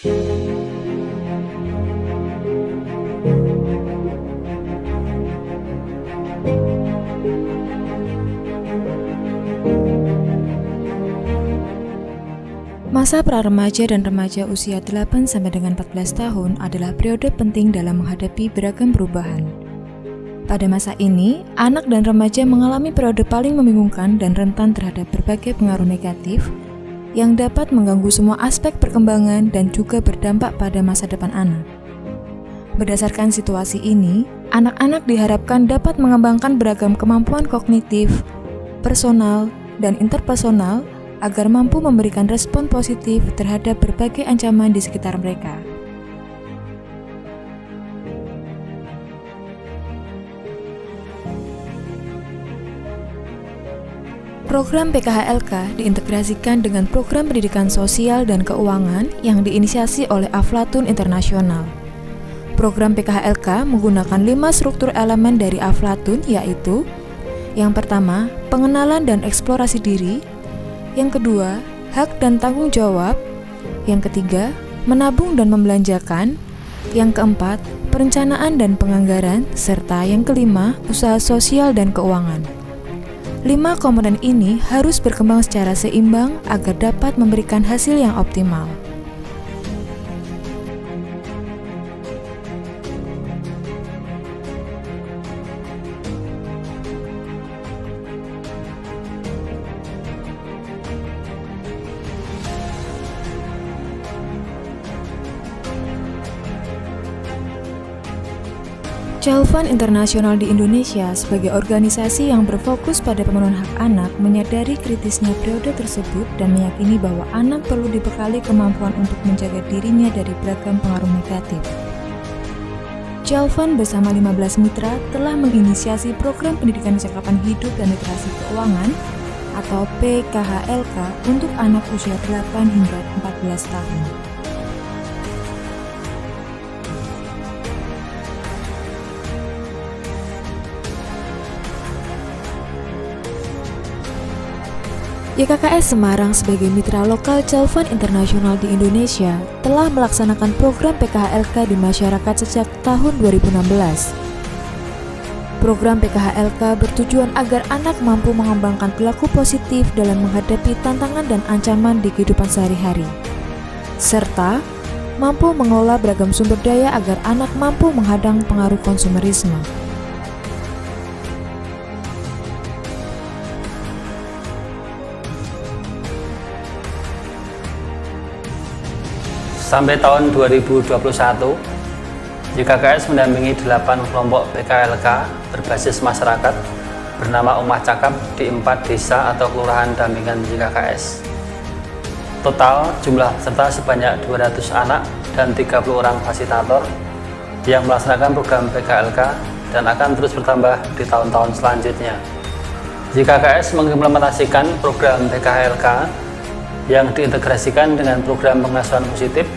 Masa pra-remaja dan remaja usia 8 sampai dengan 14 tahun adalah periode penting dalam menghadapi beragam perubahan. Pada masa ini, anak dan remaja mengalami periode paling membingungkan dan rentan terhadap berbagai pengaruh negatif yang dapat mengganggu semua aspek perkembangan dan juga berdampak pada masa depan anak. Berdasarkan situasi ini, anak-anak diharapkan dapat mengembangkan beragam kemampuan kognitif, personal, dan interpersonal agar mampu memberikan respon positif terhadap berbagai ancaman di sekitar mereka. Program PKHLK diintegrasikan dengan program pendidikan sosial dan keuangan yang diinisiasi oleh Aflatun Internasional. Program PKHLK menggunakan 5 struktur elemen dari Aflatun, yaitu yang pertama, pengenalan dan eksplorasi diri. Yang kedua, hak dan tanggung jawab. Yang ketiga, menabung dan membelanjakan. Yang keempat, perencanaan dan penganggaran. Serta yang kelima, usaha sosial dan keuangan. 5 komponen ini harus berkembang secara seimbang agar dapat memberikan hasil yang optimal. Child Fund Internasional di Indonesia sebagai organisasi yang berfokus pada pemenuhan hak anak menyadari kritisnya periode tersebut dan meyakini bahwa anak perlu dibekali kemampuan untuk menjaga dirinya dari beragam pengaruh negatif. Child Fund bersama 15 mitra telah menginisiasi program pendidikan kecakapan hidup dan literasi keuangan atau PKHLK untuk anak usia 8 hingga 14 tahun. YKKS Semarang sebagai mitra lokal Child Fund Internasional di Indonesia telah melaksanakan program PKHLK di masyarakat sejak tahun 2016. Program PKHLK bertujuan agar anak mampu mengembangkan perilaku positif dalam menghadapi tantangan dan ancaman di kehidupan sehari-hari, serta mampu mengelola beragam sumber daya agar anak mampu menghadang pengaruh konsumerisme. Sampai tahun 2021, YKKS mendampingi 8 kelompok PKHLK berbasis masyarakat bernama Omah Cakap di 4 desa atau kelurahan dampingan YKKS. Total jumlah peserta sebanyak 200 anak dan 30 orang fasilitator yang melaksanakan program PKHLK dan akan terus bertambah di tahun-tahun selanjutnya. YKKS mengimplementasikan program PKHLK yang diintegrasikan dengan program pengasuhan positif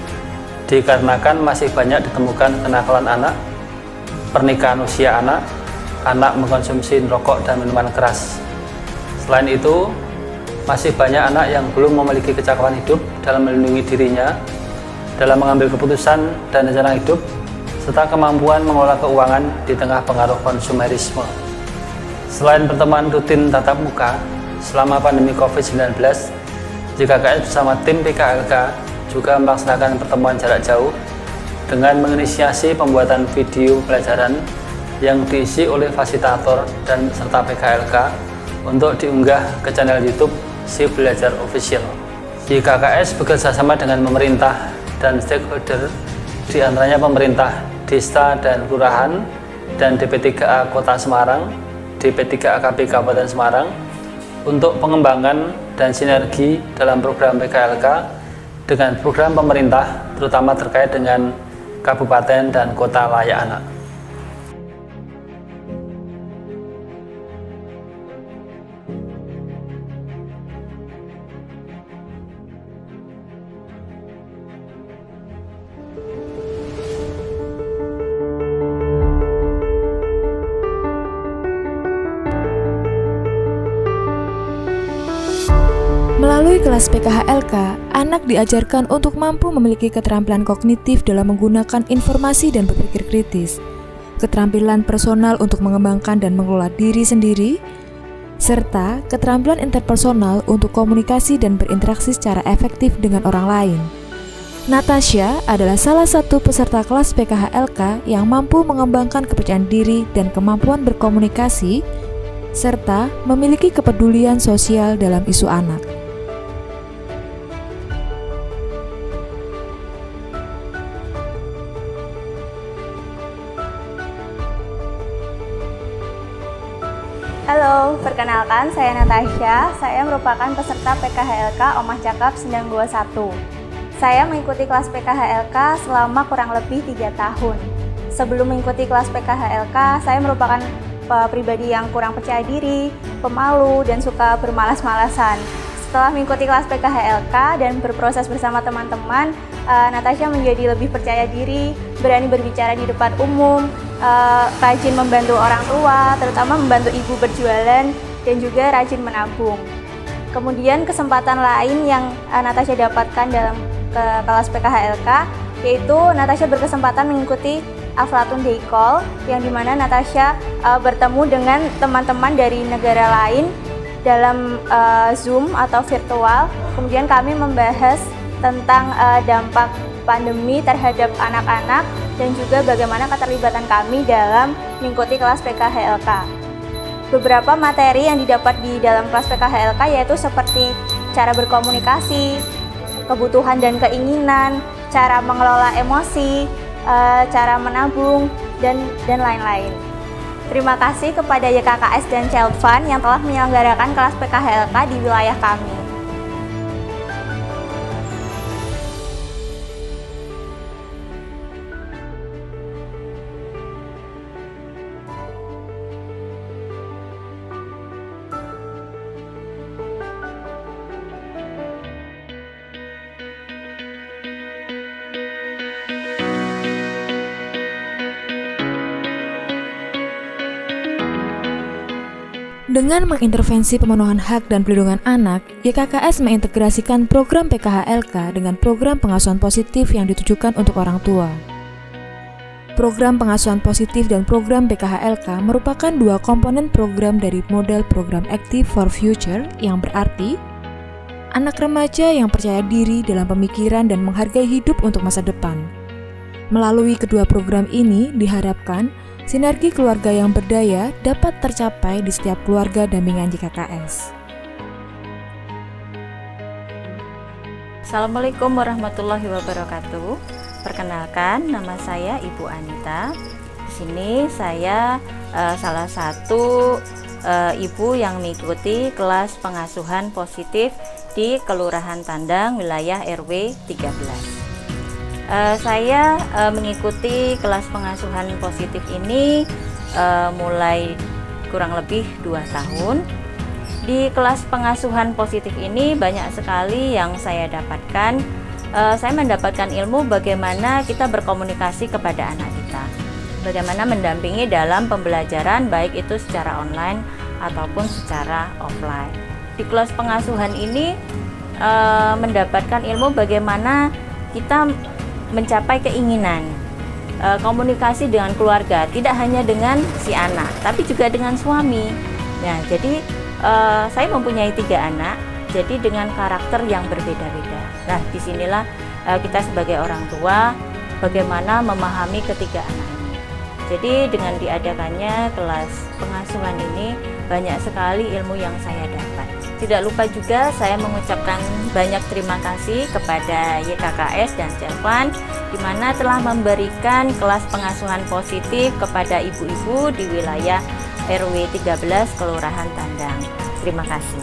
dikarenakan masih banyak ditemukan kenakalan anak, pernikahan usia anak, anak mengkonsumsi rokok dan minuman keras. Selain itu, masih banyak anak yang belum memiliki kecakapan hidup dalam melindungi dirinya, dalam mengambil keputusan dan rencana hidup, serta kemampuan mengelola keuangan di tengah pengaruh konsumerisme. Selain pertemuan rutin tatap muka, selama pandemi COVID-19, YKKS bersama tim PKHLK juga melaksanakan pertemuan jarak jauh dengan menginisiasi pembuatan video pelajaran yang diisi oleh fasilitator dan serta PKHLK untuk diunggah ke channel YouTube Si Belajar Official. YKKS bekerjasama dengan pemerintah dan stakeholder, di antaranya pemerintah desa dan kelurahan dan DP3A Kota Semarang, DP3AKB Kabupaten Semarang, untuk pengembangan dan sinergi dalam program PKHLK dengan program pemerintah, terutama terkait dengan kabupaten dan kota layak anak. Melalui Melalui kelas PKHLK, anak diajarkan untuk mampu memiliki keterampilan kognitif dalam menggunakan informasi dan berpikir kritis, keterampilan personal untuk mengembangkan dan mengelola diri sendiri, serta keterampilan interpersonal untuk komunikasi dan berinteraksi secara efektif dengan orang lain. Natasha adalah salah satu peserta kelas PKHLK yang mampu mengembangkan kepercayaan diri dan kemampuan berkomunikasi, serta memiliki kepedulian sosial dalam isu anak. Halo, perkenalkan saya Natasha. Saya merupakan peserta PKHLK Omah Cakap Sendang 21. Saya mengikuti kelas PKHLK selama kurang lebih 3 tahun. Sebelum mengikuti kelas PKHLK, saya merupakan pribadi yang kurang percaya diri, pemalu, dan suka bermalas-malasan. Setelah mengikuti kelas PKHLK dan berproses bersama teman-teman, Natasha menjadi lebih percaya diri, berani berbicara di depan umum, rajin membantu orang tua, terutama membantu ibu berjualan, dan juga rajin menabung. Kemudian kesempatan lain yang Natasha dapatkan dalam kelas PKHLK, yaitu Natasha berkesempatan mengikuti Aflatun Day Call, yang dimana Natasha bertemu dengan teman-teman dari negara lain dalam Zoom atau virtual. Kemudian kami membahas tentang dampak pandemi terhadap anak-anak dan juga bagaimana keterlibatan kami dalam mengikuti kelas PKHLK. Beberapa materi yang didapat di dalam kelas PKHLK yaitu seperti cara berkomunikasi, kebutuhan dan keinginan, cara mengelola emosi, cara menabung, dan lain-lain. Terima kasih kepada YKKS dan Child Fund yang telah menyelenggarakan kelas PKHLK di wilayah kami. Dengan mengintervensi pemenuhan hak dan pelindungan anak, YKKS mengintegrasikan program PKHLK dengan program pengasuhan positif yang ditujukan untuk orang tua. Program pengasuhan positif dan program PKHLK merupakan dua komponen program dari model program Active for Future, yang berarti anak remaja yang percaya diri dalam pemikiran dan menghargai hidup untuk masa depan. Melalui kedua program ini diharapkan sinergi keluarga yang berdaya dapat tercapai di setiap keluarga dampingan YKKS. Assalamualaikum warahmatullahi wabarakatuh. Perkenalkan, nama saya Ibu Anita. Di sini saya salah satu ibu yang mengikuti kelas pengasuhan positif di Kelurahan Tandang, wilayah RW 13. Saya mengikuti kelas pengasuhan positif ini mulai kurang lebih 2 tahun. Di kelas pengasuhan positif ini banyak sekali yang saya dapatkan. Saya mendapatkan ilmu bagaimana kita berkomunikasi kepada anak kita, bagaimana mendampingi dalam pembelajaran baik itu secara online ataupun secara offline. Di kelas pengasuhan ini mendapatkan ilmu bagaimana kita mencapai keinginan, komunikasi dengan keluarga, tidak hanya dengan si anak, tapi juga dengan suami. Nah, jadi saya mempunyai 3 anak, jadi dengan karakter yang berbeda-beda. Nah, disinilah kita sebagai orang tua bagaimana memahami ketiga anak ini. Jadi dengan diadakannya kelas pengasuhan ini banyak sekali ilmu yang saya dapat. Tidak lupa juga saya mengucapkan banyak terima kasih kepada YKKS dan Child Fund di mana telah memberikan kelas pengasuhan positif kepada ibu-ibu di wilayah RW 13 Kelurahan Tandang. Terima kasih.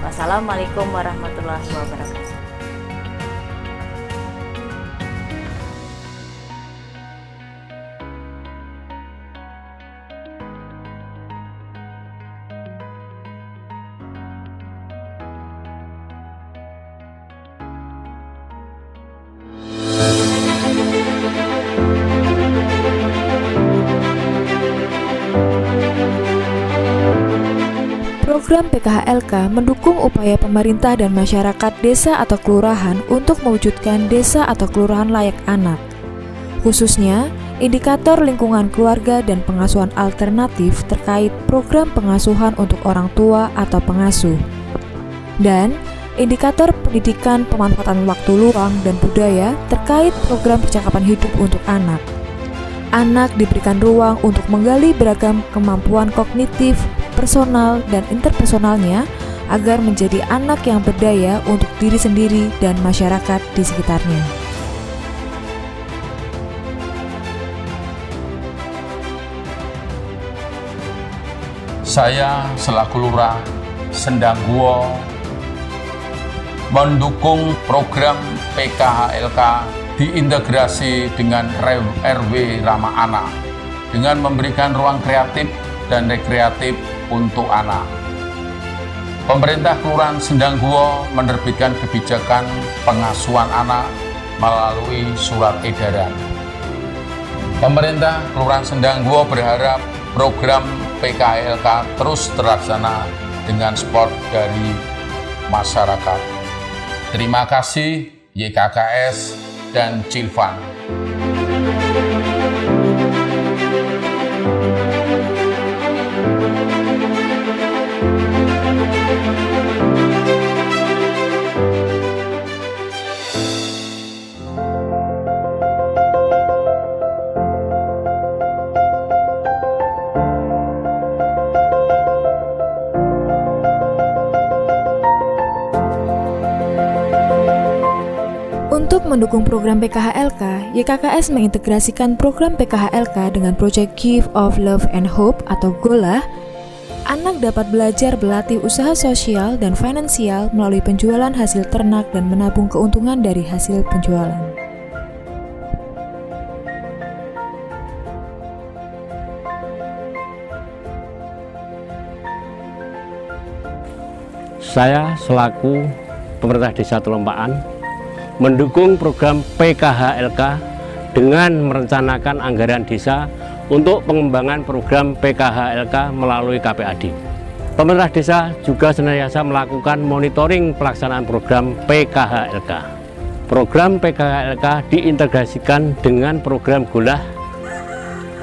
Wassalamualaikum warahmatullahi wabarakatuh. program PKHLK mendukung upaya pemerintah dan masyarakat desa atau kelurahan untuk mewujudkan desa atau kelurahan layak anak. Khususnya, indikator lingkungan keluarga dan pengasuhan alternatif terkait program pengasuhan untuk orang tua atau pengasuh. Dan indikator pendidikan pemanfaatan waktu luang dan budaya terkait program percakapan hidup untuk anak. Anak diberikan ruang untuk menggali beragam kemampuan kognitif, personal, dan interpersonalnya agar menjadi anak yang berdaya untuk diri sendiri dan masyarakat di sekitarnya. Saya selaku Lurah Sendangguo mendukung program PKHLK diintegrasi dengan RW Ramah Anak dengan memberikan ruang kreatif dan rekreatif untuk anak. Pemerintah Kelurahan Sendangguo menerbitkan kebijakan pengasuhan anak melalui surat edaran. Pemerintah Kelurahan Sendangguo berharap program PKHLK terus terlaksana dengan support dari masyarakat. Terima kasih YKKS dan Cilvan. Untuk mendukung program PKHLK, YKKS mengintegrasikan program PKHLK dengan proyek Gift of Love and Hope atau GOLA. Anak dapat belajar berlatih usaha sosial dan finansial melalui penjualan hasil ternak dan menabung keuntungan dari hasil penjualan. Saya selaku pemerintah Desa Telompaan mendukung program PKHLK dengan merencanakan anggaran desa untuk pengembangan program PKHLK melalui KPAD. Pemerintah desa juga senantiasa melakukan monitoring pelaksanaan program PKHLK. Program PKHLK diintegrasikan dengan program GOLA.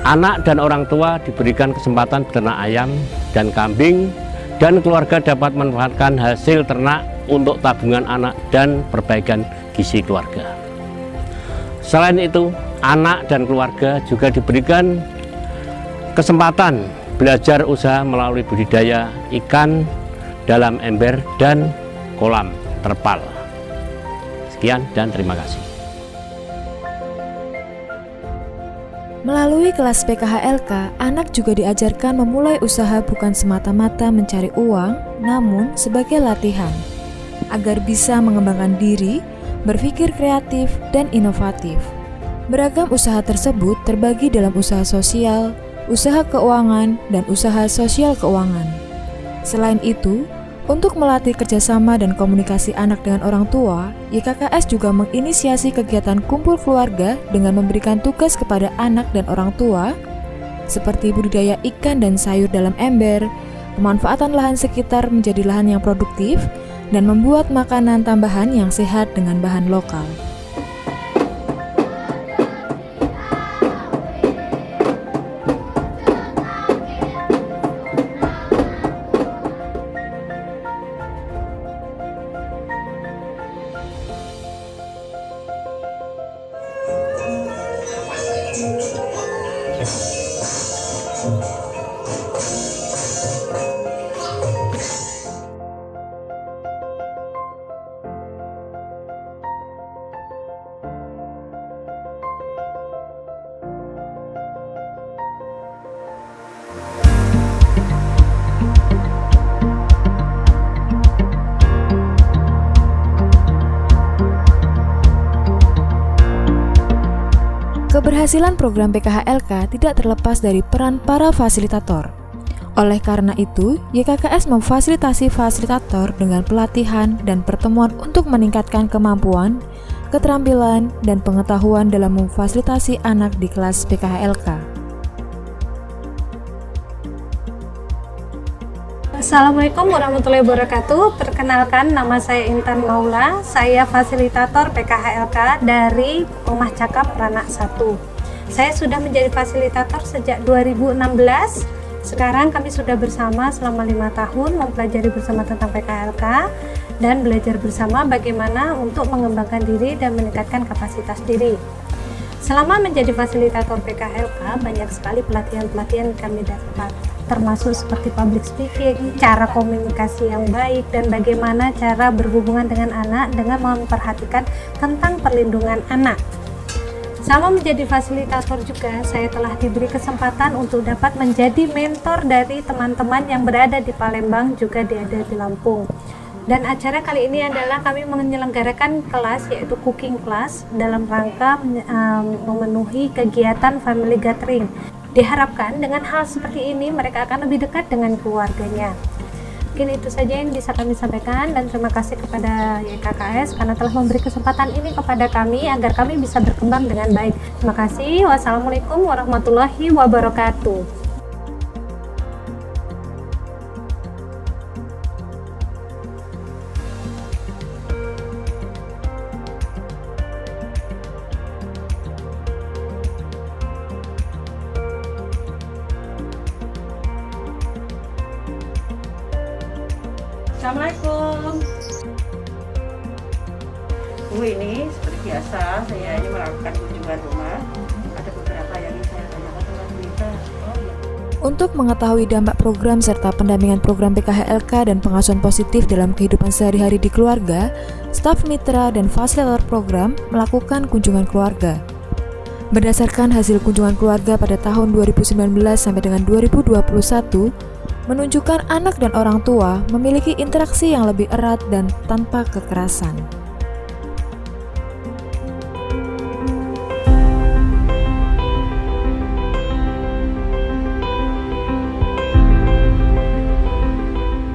Anak dan orang tua diberikan kesempatan beternak ayam dan kambing, dan keluarga dapat memanfaatkan hasil ternak untuk tabungan anak dan perbaikan gizi keluarga. Selain itu, anak dan keluarga juga diberikan kesempatan belajar usaha melalui budidaya ikan dalam ember dan kolam terpal. Sekian dan terima kasih. Melalui kelas PKHLK, anak juga diajarkan memulai usaha bukan semata-mata mencari uang, namun sebagai latihan agar bisa mengembangkan diri, berpikir kreatif, dan inovatif. Beragam usaha tersebut terbagi dalam usaha sosial, usaha keuangan, dan usaha sosial keuangan. Selain itu, untuk melatih kerjasama dan komunikasi anak dengan orang tua, YKKS juga menginisiasi kegiatan kumpul keluarga dengan memberikan tugas kepada anak dan orang tua, seperti budidaya ikan dan sayur dalam ember, pemanfaatan lahan sekitar menjadi lahan yang produktif, dan membuat makanan tambahan yang sehat dengan bahan lokal. Keberhasilan program PKHLK tidak terlepas dari peran para fasilitator. Oleh karena itu, YKKS memfasilitasi fasilitator dengan pelatihan dan pertemuan untuk meningkatkan kemampuan, keterampilan, dan pengetahuan dalam memfasilitasi anak di kelas PKHLK. Assalamualaikum warahmatullahi wabarakatuh. Perkenalkan, nama saya Intan Maula. Saya fasilitator PKHLK dari Omah Cakap Ranak 1. Saya sudah menjadi fasilitator sejak 2016. Sekarang kami sudah bersama selama 5 tahun mempelajari bersama tentang PKHLK dan belajar bersama bagaimana untuk mengembangkan diri dan meningkatkan kapasitas diri. Selama menjadi fasilitator PKHLK, banyak sekali pelatihan-pelatihan yang kami dapat, termasuk seperti public speaking, cara komunikasi yang baik, dan bagaimana cara berhubungan dengan anak dengan memperhatikan tentang perlindungan anak. Sama menjadi fasilitator juga, saya telah diberi kesempatan untuk dapat menjadi mentor dari teman-teman yang berada di Palembang juga ada di Lampung. Dan acara kali ini adalah kami menyelenggarakan kelas, yaitu cooking class, dalam rangka memenuhi kegiatan family gathering. Diharapkan dengan hal seperti ini mereka akan lebih dekat dengan keluarganya. Mungkin itu saja yang bisa kami sampaikan, dan terima kasih kepada YKKS karena telah memberi kesempatan ini kepada kami agar kami bisa berkembang dengan baik. Terima kasih. Wassalamualaikum warahmatullahi wabarakatuh. Assalamualaikum. Ini seperti biasa saya ini melakukan kunjungan rumah. Ada beberapa yang ingin saya tanyakan dengan berita. Untuk mengetahui dampak program serta pendampingan program PKHLK dan pengasuhan positif dalam kehidupan sehari-hari di keluarga, staf mitra dan fasilitator program melakukan kunjungan keluarga. Berdasarkan hasil kunjungan keluarga pada tahun 2019 sampai dengan 2021, menunjukkan anak dan orang tua memiliki interaksi yang lebih erat dan tanpa kekerasan.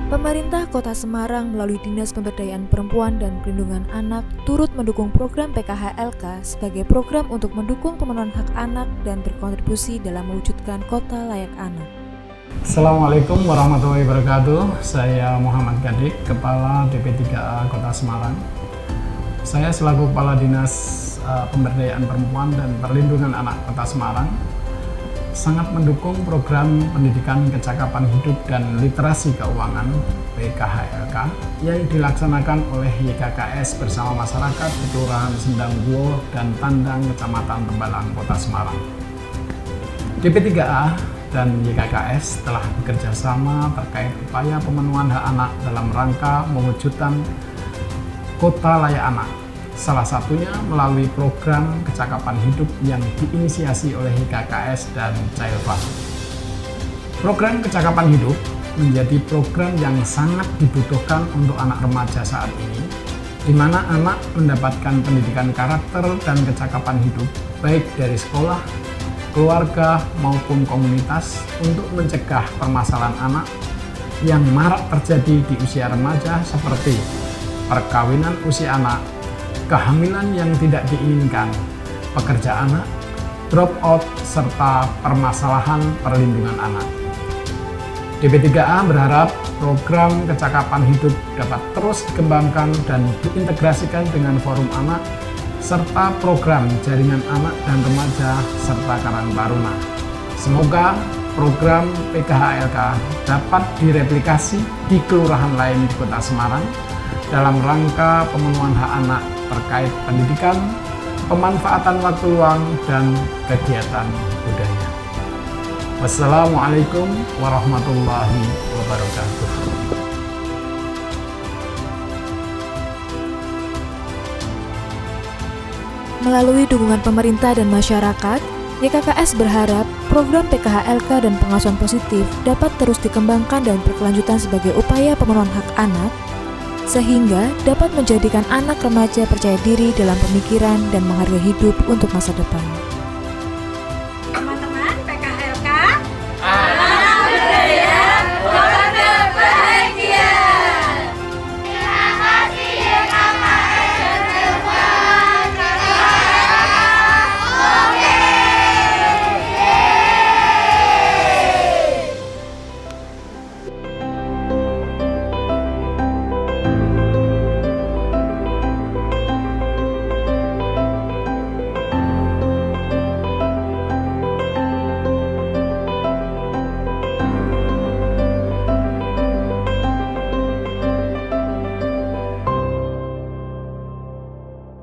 Pemerintah Kota Semarang melalui Dinas Pemberdayaan Perempuan dan Perlindungan Anak turut mendukung program PKHLK sebagai program untuk mendukung pemenuhan hak anak dan berkontribusi dalam mewujudkan kota layak anak. Assalamualaikum warahmatullahi wabarakatuh. Saya Muhammad Gadik, Kepala DP3A Kota Semarang. Saya selaku Kepala Dinas Pemberdayaan Perempuan dan Perlindungan Anak Kota Semarang sangat mendukung program pendidikan kecakapan hidup dan literasi keuangan PKHLK yang dilaksanakan oleh YKKS bersama masyarakat di Kelurahan Sendangguo dan Tandang, Kecamatan Tembalang, Kota Semarang. DP3A dan YKKS telah bekerja sama terkait upaya pemenuhan hak anak dalam rangka mewujudkan kota layak anak. Salah satunya melalui program kecakapan hidup yang diinisiasi oleh YKKS dan Child Fund. Program kecakapan hidup menjadi program yang sangat dibutuhkan untuk anak remaja saat ini, di mana anak mendapatkan pendidikan karakter dan kecakapan hidup baik dari sekolah, keluarga maupun komunitas untuk mencegah permasalahan anak yang marak terjadi di usia remaja seperti perkawinan usia anak, kehamilan yang tidak diinginkan, pekerja anak, drop out, serta permasalahan perlindungan anak. DP3A berharap program kecakapan hidup dapat terus dikembangkan dan diintegrasikan dengan forum anak serta program jaringan anak dan remaja serta Karang Taruna. Semoga program PKHLK dapat direplikasi di kelurahan lain di Kota Semarang dalam rangka pemenuhan hak anak terkait pendidikan, pemanfaatan waktu luang, dan kegiatan budaya. Wassalamualaikum warahmatullahi wabarakatuh. Melalui dukungan pemerintah dan masyarakat, YKKS berharap program PKHLK dan pengasuhan positif dapat terus dikembangkan dan berkelanjutan sebagai upaya pemenuhan hak anak, sehingga dapat menjadikan anak remaja percaya diri dalam pemikiran dan menghargai hidup untuk masa depan.